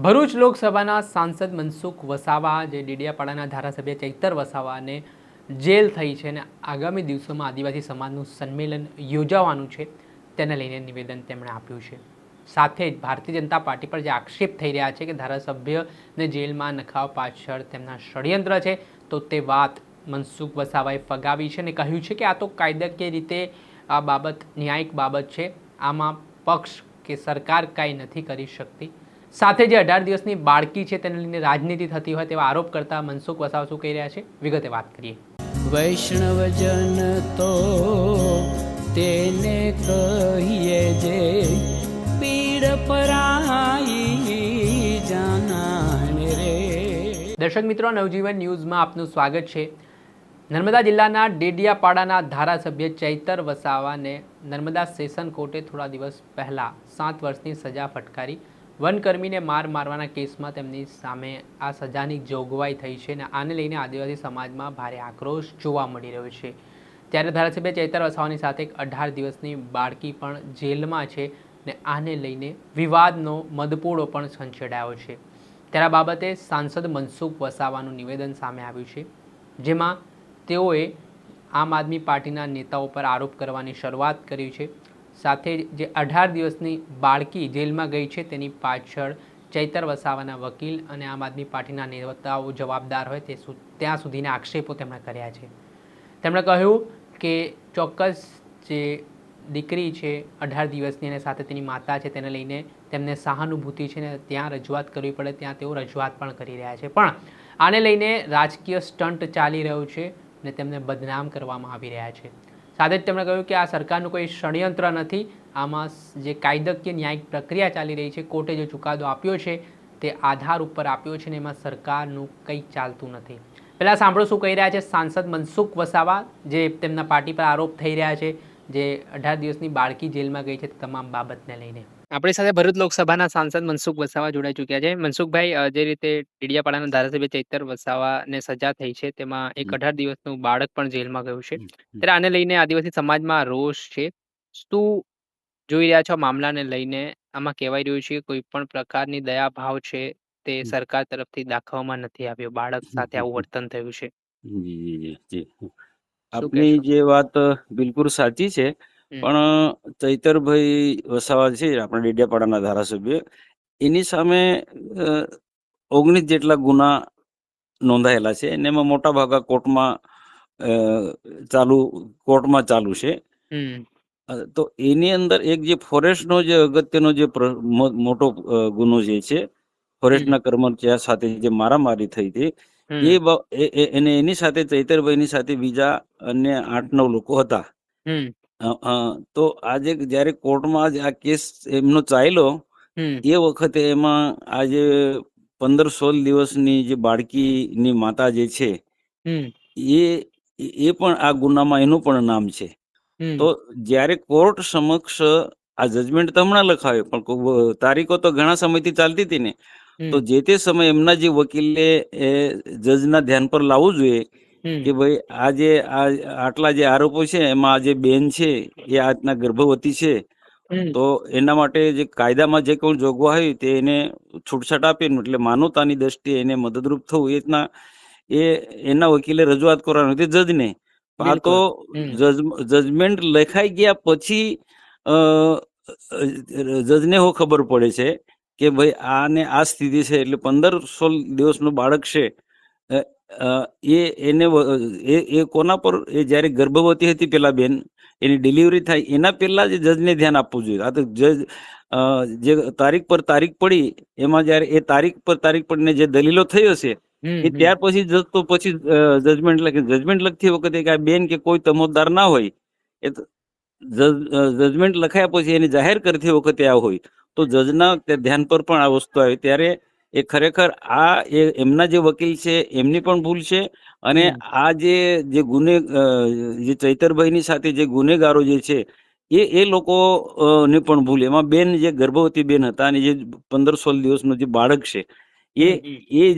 ભરૂચ લોકસભાના સાંસદ મનસુખ વસાવા જે ડેડિયાપાડાના ધારાસભ્ય ચૈતર વસાવાને જેલ થઈ છે અને આગામી દિવસોમાં આદિવાસી સમાજનું સંમેલન યોજાવાનું છે તેને લઈને નિવેદન તેમણે આપ્યું છે. સાથે જ ભારતીય જનતા પાર્ટી પર જે આક્ષેપ થઈ રહ્યા છે કે ધારાસભ્યને જેલમાં નખાવવા પાછળ તેમના ષડયંત્ર છે, તો તે વાત મનસુખ વસાવાએ ફગાવી છે અને કહ્યું છે કે આ તો કાયદાકીય રીતે આ બાબત ન્યાયિક બાબત છે, આમાં પક્ષ કે સરકાર કાંઈ નથી કરી શકતી. સાથે જે 18 દિવસની બાળકી છે તેને લઈને રાજનીતિ થતી હોય તેવા આરોપ કરતા મનસુખ વસાવા શું કહી રહ્યા છે, વિગતે વાત કરીએ. વૈષ્ણવજન તો તેને કહીએ જે પીડ પરાઈ જાનાને રે. દર્શક મિત્રો, નવજીવન ન્યૂઝમાં આપનું સ્વાગત છે. નર્મદા જિલ્લાના ડેડિયાપાડાના ધારાસભ્ય ચૈતર વસાવાને નર્મદા સેશન કોર્ટે થોડા દિવસ પહેલા 7 વર્ષની સજા ફટકારી. વનકર્મીને મારવાના કેસમાં તેમની સામે આ સજાની જોગવાઈ થઈ છે અને આને લઈને આદિવાસી સમાજમાં ભારે આક્રોશ જોવા મળી રહ્યો છે. ત્યારે ધારાસભ્ય ચૈતર વસાવાની સાથે એક 18 દિવસની બાળકી પણ જેલમાં છે ને આને લઈને વિવાદનો મધપોડો પણ છંછેડાયો છે. ત્યારે આ બાબતે સાંસદ મનસુખ વસાવાનું નિવેદન સામે આવ્યું છે, જેમાં તેઓએ આમ આદમી પાર્ટીના નેતાઓ પર આરોપ કરવાની શરૂઆત કરી છે. સાથે જે 18 દિવસની બાળકી જેલમાં ગઈ છે તેની પાછળ ચૈતર વસાવાના વકીલ અને આમ આદમી પાર્ટીના નેતાઓ જવાબદાર હોય તે ત્યાં સુધીના આક્ષેપો તેમણે કર્યા છે. તેમણે કહ્યું કે ચોક્કસ જે દીકરી છે 18 દિવસની અને સાથે તેની માતા છે તેને લઈને તેમને સહાનુભૂતિ છે ને ત્યાં રજૂઆત કરવી પડે ત્યાં તેઓ રજૂઆત પણ કરી રહ્યા છે, પણ આને લઈને રાજકીય સ્ટન્ટ ચાલી રહ્યું છે ને તેમને બદનામ કરવામાં આવી રહ્યા છે. સાથે જ તેમણે કહ્યું કે આ સરકારનું કોઈ ષડયંત્ર નથી, આમાં જે કાયદાકીય ન્યાયિક પ્રક્રિયા ચાલી રહી છે, કોર્ટે જે ચુકાદો આપ્યો છે તે આધાર ઉપર આપ્યો છે ને એમાં સરકારનું કંઈ ચાલતું નથી. પહેલાં સાંભળો શું કહી રહ્યા છે સાંસદ મનસુખ વસાવા, જે તેમના પાર્ટી પર આરોપ થઈ રહ્યા છે જે 18 દિવસની બાળકી જેલમાં ગઈ છે તમામ બાબતને લઈને. આપણી સાથે ભરૂચ લોકસભાના સાંસદ મનસુખ વસાવા જોડાઈ ચૂક્યા છે. મનસુખભાઈ, જે રીતે ડેડિયાપાડાના ધારાસભ્ય ચૈતર વસાવાને સજા થઈ છે તેમાં એક 18 દિવસનું બાળક પણ જેલમાં ગયું છે, ત્યારે આને લઈને આદિવાસી સમાજમાં રોષ છે. શું જોઈ રહ્યા છો મામલાને લઈને? આમાં કહેવાય રહ્યું છે કે કોઈ પણ પ્રકારની દયા ભાવ છે તે સરકાર તરફથી દાખવવામાં નથી આવ્યો, બાળક સાથે આવું વર્તન થયું છે. જી જી જી જી શું આપની કહેશો? જે વાત બિલકુલ સાચી છે, પણ ચૈતરભાઈ વસાવા છે આપણા ડેડિયાપાડાના ધારાસભ્ય, એની સામે 19 જેટલા ગુના નોંધાયેલા છે અને એમાં મોટા ભાગા કોર્ટમાં ચાલુ છે. તો એની અંદર એક જે ફોરેસ્ટનો જે અગત્યનો જે મોટો ગુનો જે છે, ફોરેસ્ટના કર્મચારી સાથે જે મારામારી થઈ હતી, એની સાથે ચૈતરભાઈની સાથે બીજા અન્ય 8-9 લોકો હતા. તો આજે જ્યારે કોર્ટમાં આ કેસ એમનો ચાલ્યો એ વખતે એમાં આજે 15-16 દિવસની જે બાળકીની માતા જે છે એ પણ આ ગુનામાં એનું પણ નામ છે. તો જ્યારે કોર્ટ સમક્ષ આ જજમેન્ટ તો હમણાં લખાયો, પણ તારીખો તો ઘણા સમયથી ચાલતી હતી ને, તો જે તે સમય એમના જે વકીલે જજના ધ્યાન પર લાવવું જોઈએ કે ભાઈ આટલા જે આરોપો છે એમાં આ જે બેન છે એ આજના ગર્ભવતી છે, તો એના માટે જે કાયદામાં જે કોઈ જોગવાઈ હોય તે એને છૂટછાટ આપે, એટલે માનવતાની દ્રષ્ટિએ એને મદદરૂપ થવું એના વકીલે રજૂઆત કરવાની હતી જજને. આ તો જજમેન્ટ લખાઈ ગયા પછી જજને ખબર પડે છે કે ભાઈ આને આ સ્થિતિ છે, એટલે 15-16 દિવસનું બાળક છે એ કોના પર, એ જ્યારે ગર્ભવતી હતી પેલા બેન, એની ડિલિવરી થાય એના પહેલા જ જજને ધ્યાન આપવું જોઈએ. આ તો જજ જે તારીખ પર તારીખ પડી એમાં જ્યારે એ તારીખ પર તારીખ પડીને જે દલીલો થઈ હશે એ ત્યાર પછી જજ તો પછી જજમેન્ટ લખતી વખતે કે આ બેન કે કોઈ તમોદાર ના હોય, એ જજમેન્ટ લખાયા પછી એને જાહેર કરતી વખતે આ હોય તો જજના ધ્યાન પર પણ આ વસ્તુ આવે, ત્યારે એ ખરેખર એમના જે વકીલ છે એમની પણ ભૂલ છે, અને આ જે ચૈતરભાઈની સાથે જે ગુનેગારો જે છે એ લોકો ની પણ ભૂલ. એમાં બેન જે ગર્ભવતી બેન હતા અને જે 15-16 દિવસનું જે બાળક છે એ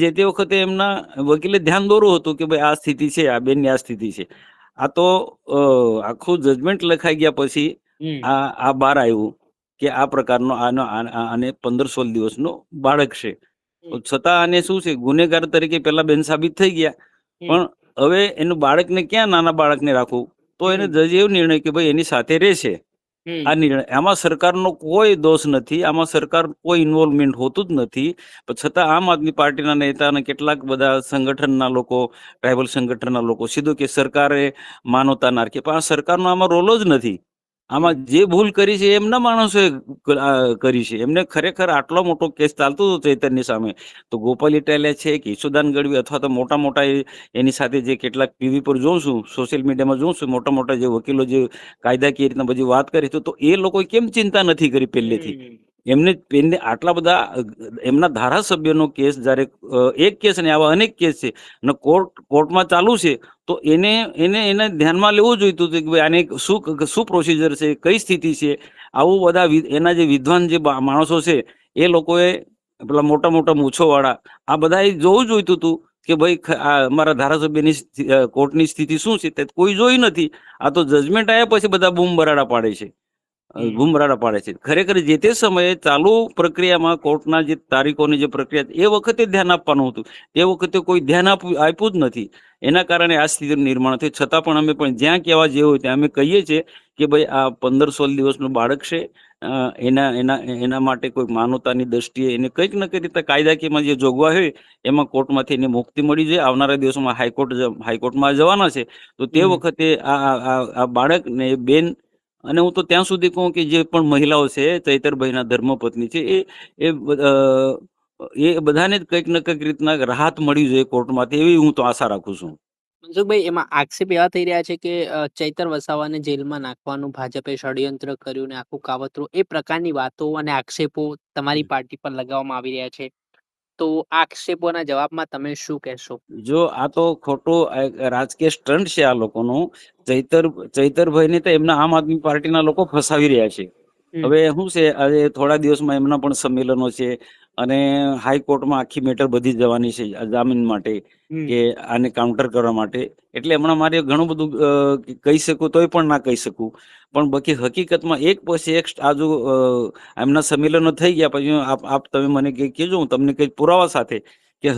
જે તે વખતે એમના વકીલે ધ્યાન દોરવું હતું કે ભાઈ આ સ્થિતિ છે, આ બેનની આ સ્થિતિ છે. આ તો આખું જજમેન્ટ લખાઈ ગયા પછી આ બહાર આવ્યું કે આ પ્રકારનો આને 15-16 દિવસનો બાળક છે. છતાં આને શું છે, ગુનેગાર તરીકે પેલા બેન સાબિત થઈ ગયા, પણ હવે એનું બાળકને ક્યાં નાના બાળકને રાખવું, તો એને જજે એવો નિર્ણય કે ભાઈ એની સાથે રહેશે. આ નિર્ણય, આમાં સરકારનો કોઈ દોષ નથી, આમાં સરકાર કોઈ ઇન્વોલ્વમેન્ટ હોતું જ નથી. પણ છતાં આમ આદમી પાર્ટીના નેતા અને કેટલાક બધા સંગઠનના લોકો, ટ્રાઇબલ સંગઠનના લોકો સીધું કે સરકારે માનવતા ના રાખી, પણ આ સરકારનો આમાં રોલ જ નથી. આમાં જે ભૂલ કરી છે એમના માણસોએ કરી છે. એમને ખરેખર આટલો મોટો કેસ ચાલતો હતો ચૈતરની સામે, તો ગોપાલ ઇટાલિયા છે કે ઈશુદાન ગઢવી અથવા તો મોટા મોટા એની સાથે જે કેટલાક ટીવી પર જોઉં છું, સોશિયલ મીડિયામાં જોઉં છું, મોટા મોટા જે વકીલો જે કાયદાકીય રીતના બધી વાત કરી, તો એ લોકોએ કેમ ચિંતા નથી કરી પહેલેથી? એમને આટલા બધા એમના ધારાસભ્યનો કેસ જ્યારે એક કેસ ને આવા અનેક કેસ છે અને કોર્ટમાં ચાલુ છે, તો એને ધ્યાનમાં લેવું જોઈતું હતું કે ભાઈ આને શું પ્રોસિજર છે, કઈ સ્થિતિ છે. આવું બધા એના જે વિદ્વાન જે માણસો છે એ લોકોએ, પેલા મોટા મોટા મૂછોવાળા, આ બધાએ જોવું જોઈતું હતું કે ભાઈ આ અમારા ધારાસભ્યની કોર્ટની સ્થિતિ શું છે. તે કોઈ જોઈ નથી. આ તો જજમેન્ટ આવ્યા પછી બધા બૂમ બરાડા પાડે છે, ખરેખર જે તે સમયે ચાલુ પ્રક્રિયામાં કોર્ટના જે તારીખોની જે પ્રક્રિયા એ વખતે ધ્યાન આપવાનું હતું, એ વખતે કોઈ ધ્યાન આપ્યું જ નથી. એના કારણે આ સ્થિતિનું નિર્માણ થયું. છતાં પણ અમે પણ જ્યાં કહેવા જેવું હોય ત્યાં અમે કહીએ છીએ કે ભાઈ આ 15-16 દિવસનું બાળક છે, એના માટે કોઈ માનવતાની દ્રષ્ટિએ એને કંઈક ન કંઈક રીતે કાયદાકીયમાં જે જોગવાઈ હોય એમાં કોર્ટમાંથી એને મુક્તિ મળી જાય. આવનારા દિવસોમાં હાઈકોર્ટમાં જવાના છે, તો તે વખતે આ બાળક ને બેન, અને હું તો ત્યાં સુધી કહું કે જે પણ મહિલાઓ છે, ચૈતરભાઈના ધર્મપત્ની છે, એ બધાને જ કંઈક ને કંઈક રીતના રાહત મળી જોઈએ કોર્ટમાંથી, એવી હું તો આશા રાખું છું. મનસુખભાઈ, એમાં આક્ષેપ એવા થઈ રહ્યા છે કે ચૈતર વસાવાને જેલમાં નાખવાનું ભાજપે ષડયંત્ર કર્યું ને આખું કાવતરું, એ પ્રકારની વાતો અને આક્ષેપો તમારી પાર્ટી પર લગાવવામાં આવી રહ્યા છે. તો આ આક્ષેપોના જવાબમાં તમે શું કહેશો? જો આ તો ખોટું રાજકીય સ્ટન્ટ છે આ લોકોનું. ચૈતરભાઈને તો એમના આમ આદમી પાર્ટીના લોકો ફસાવી રહ્યા છે. હવે શું છે, આજે થોડા દિવસમાં એમના પણ સંમેલનો છે અને હાઈકોર્ટમાં આખી મેટર બધી જવાની છે જામીન માટે, કે આને કાઉન્ટર કરવા માટે. એટલે હમણાં મારે ઘણું બધું કહી શકું તોય પણ ના કહી શકું. પણ બાકી હકીકતમાં એક પછી એક આજુ એમના સંમેલનો થઈ ગયા પછી આપ તમે મને કંઈક કહેજો, હું તમને કંઈક પુરાવા સાથે કે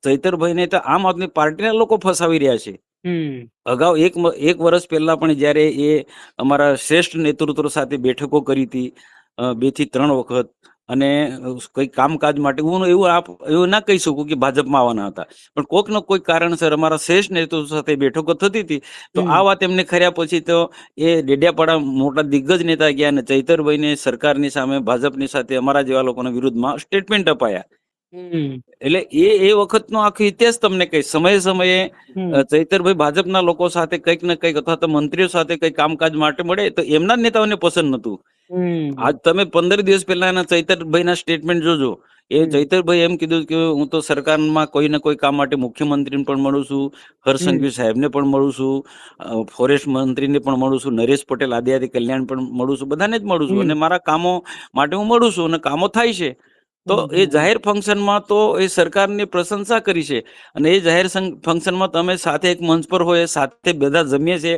ચૈતરભાઈને તો આમ આદમી પાર્ટીના લોકો ફસાવી રહ્યા છે. અગાઉ એક વર્ષ પહેલા પણ જ્યારે એ અમારા શ્રેષ્ઠ નેતૃત્વ સાથે બેઠકો કરી હતી 2 થી 3 વખત, અને કઈ કામકાજ માટે હું એવું ના કહી શકું કે ભાજપમાં આવવાના હતા, પણ કોઈક ને કોઈક કારણસર અમારા શ્રેષ્ઠ નેતૃત્વ સાથે બેઠકો થતી હતી. તો આ વાત એમને ખર્યા પછી તો એ ડેડિયાપાડા મોટા દિગ્ગજ નેતા ગયા અને ચૈતરભાઈને સરકારની સામે, ભાજપની સાથે, અમારા જેવા લોકોના વિરુદ્ધમાં સ્ટેટમેન્ટ અપાયા. એટલે એ વખતનો આખો ઇતિહાસ તમને કઈ સમયે ચૈતરભાઈ ભાજપના લોકો સાથે કંઈક ને કંઈક અથવા તો મંત્રીઓ સાથે કંઈક કામકાજ માટે મળે તો એમના જ નેતાઓને પસંદ નતું. આજ તમે 15 દિવસ પહેલાના ચૈતરભાઈના સ્ટેટમેન્ટ જોજો. એ ચૈતરભાઈ એમ કીધું કે હું તો સરકારમાં કોઈ ને કોઈ કામ માટે મુખ્યમંત્રીને પણ મળું છું, હર્ષ સંઘવી સાહેબને પણ મળું છું, ફોરેસ્ટ મંત્રીને પણ મળું છું, નરેશ પટેલ આદિજાતિ કલ્યાણ પણ મળું છું, બધાને જ મળું છું, અને મારા કામો માટે હું મળું છું અને કામો થાય છે. તો એ જાહેર ફંક્શનમાં તો એ સરકારની પ્રશંસા કરી છે, અને એ જાહેર ફંક્શનમાં તમે સાથે એક મંચ પર હોય, સાથે બધા જમીએ છે,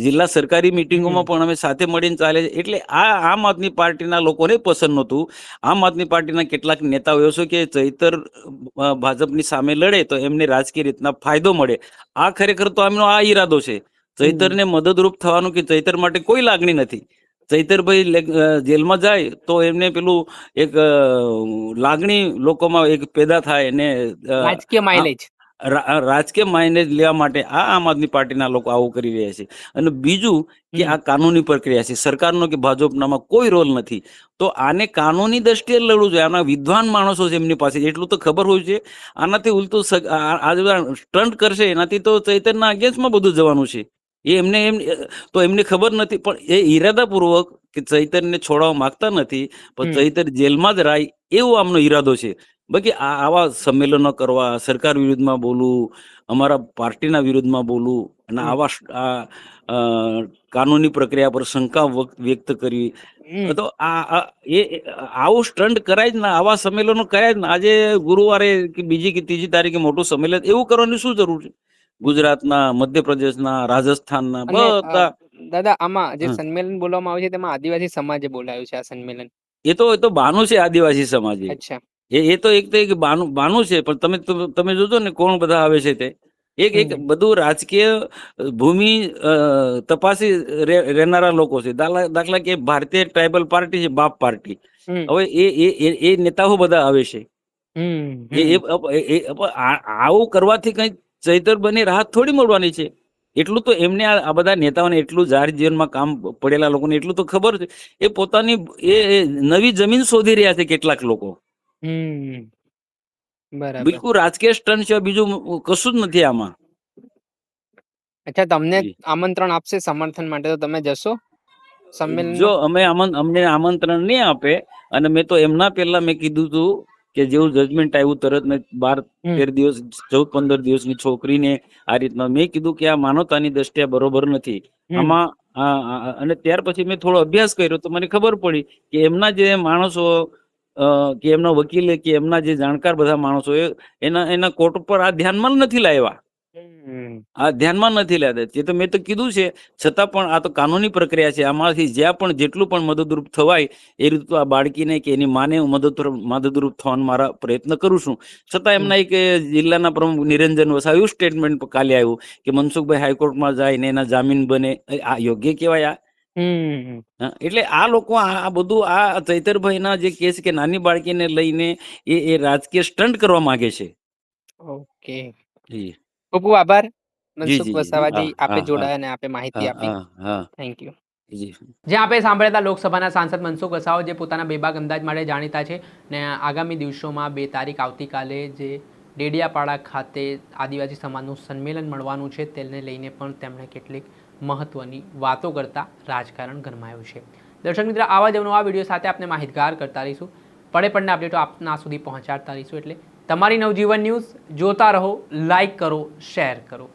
જિલ્લા સરકારી મિટિંગોમાં પણ અમે સાથે મળીને ચાલે છે. એટલે આ આમ આદમી પાર્ટીના લોકોને પસંદ નહોતું. આમ આદમી પાર્ટીના કેટલાક નેતાઓ એવો છે કે ચૈતર ભાજપની સામે લડે તો એમને રાજકીય રીતના ફાયદો મળે. આ ખરેખર તો એમનો આ ઈરાદો છે. ચૈતરને મદદરૂપ થવાનું કે ચૈતર માટે કોઈ લાગણી નથી. ચૈતરભાઈ જેલમાં જાય તો એમને પેલું એક લાગણી લોકોમાં એક પેદા થાય ને રાજકીય માઇલેજ લેવા માટે આ આમ આદમી પાર્ટીના લોકો આવું કરી રહ્યા છે. અને બીજું કે આ કાનૂની પ્રક્રિયા છે, સરકારનો કે ભાજપનામાં કોઈ રોલ નથી. તો આને કાનૂની દ્રષ્ટિએ લડવું જોઈએ. આના વિદ્વાન માણસો છે એમની પાસે, એટલું તો ખબર હોય છે. આનાથી ઉલટું આ સ્ટન્ટ કરશે એનાથી તો ચૈતરના અગેન્સ્ટમાં બધું જવાનું છે. એમને ખબર નથી, પણ એ ઈરાદાપૂર્વક કે ચૈતરને છોડવા માંગતા નથી, પણ ચૈતર જેલમાં જ રાય એવો આમનો ઈરાદો છે. બાકી આવા સંમેલનો કરવા, સરકાર વિરુદ્ધમાં બોલવું, અમારા પાર્ટીના વિરુદ્ધમાં બોલવું, અને આવા કાનૂની પ્રક્રિયા પર શંકા વ્યક્ત કરવી, તો આવું સ્ટન્ટ કરાય જ ના, આવા સંમેલનો કરાય જ ના. આજે ગુરુવારે કે બીજી કે ત્રીજી તારીખે મોટું સંમેલન એવું કરવાની શું જરૂર છે? ગુજરાતના, મધ્યપ્રદેશના, રાજસ્થાનના બધા. દાદા, આમાં જે સંમેલન બોલવામાં આવે છે તેમાં આદિવાસી સમાજે બોલાયું છે આ સંમેલન. એ તો બહાનું છે આદિવાસી સમાજે. અચ્છા. એ તો એક બાનું છે, પણ તમે જોજો ને કોણ બધા આવે છે તે એક બધું રાજકીય ભૂમિ તપાસી રહેનારા લોકો છે. દાખલા કે ભારતીય ટ્રાઇબલ પાર્ટી છે, બાપ પાર્ટી. હવે એ નેતાઓ બધા આવે છે. આવું કરવાથી કઈ ચૈતરભાઈની રાહત થોડી મળવાની છે. એટલું તો એમને આ બધા નેતાઓને એટલું જાહેર જીવનમાં કામ પડેલા લોકોને એટલું તો ખબર છે. એ પોતાની એ નવી જમીન શોધી રહ્યા છે કેટલાક લોકો. બરાબર. બિલકુલ રાજકીય સ્ટન્ટ છે, બીજું કશું જ નથી આમાં. અચ્છા, તમને આમંત્રણ આપશે સમર્થન માટે તો તમે જશો સંમેલન? જો અમને આમંત્રણ નહીં આપે, અને મેં તો એમના પહેલા મેં કીધું હતું કે જેવું જજમેન્ટ આવ્યું તરત મેં 12-13 દિવસ 14-15 દિવસની છોકરીને આ રીતના મેં કીધું કે આ માનવતાની દ્રષ્ટિએ બરોબર નથી આમાં. અને ત્યાર પછી મેં થોડો અભ્યાસ કર્યો તો મને ખબર પડી કે એમના જે માણસો કે એમના વકીલે કે એમના જે જાણકાર બધા માણસો એના કોર્ટ પર આ ધ્યાનમાં નથી લાવ્યા. આ ધ્યાનમાં નથી લેતા. તે તો મેં તો કીધું છે, છતાં પણ આ તો કાનૂની પ્રક્રિયા છે. આમાંથી જેટલું પણ મદદરૂપ થવાય એ રીતે આ બાળકીને કે એની માને હું મદદરૂપ થવાનો મારા પ્રયત્ન કરું છું. છતાં એમના એક જિલ્લાના પ્રમુખ નિરંજન વસાવા એવું સ્ટેટમેન્ટ કાલે આવ્યું કે મનસુખભાઈ હાઈકોર્ટમાં જાય ને એના જામીન બને. આ યોગ્ય કહેવાય? એટલે આ લોકો આ બધું આ ચૈતરભાઈના જે કેસ કે નાની બાળકીને લઈને એ રાજકીય સ્ટન્ટ કરવા માંગે છે. ઓકે, જી, ખૂબ ખૂબ આભાર જી, મનસુખ જી, વસાવાજી, આપે હા, જોડાયા અને આપે માહિતી આપી. હા, થેન્ક યુ. જી. જે આપણે સાંભળ્યા હતા લોકસભાના સાંસદ મનસુખ વસાવા, જે પોતાના બેબાક અંદાજ માટે જાણીતા છે ને આગામી દિવસોમાં 2 તારીખ આવતીકાલે જે ડેડિયાપાડા ખાતે આદિવાસી સમાજનું સંમેલન મળવાનું છે તેને લઈને પણ તેમણે કેટલીક મહત્વની વાતો કરતા રાજકારણ ગરમાયું છે. દર્શક મિત્ર, આવા જ નવા વિડીયો સાથે આપણે માહિતગાર કરતા રહીશું. પડે પડને અપડેટો આપના સુધી પહોંચાડતા રહીશું. એટલે તમારી નવજીવન ન્યૂઝ જોતા રહો, લાઈક કરો, શેર કરો.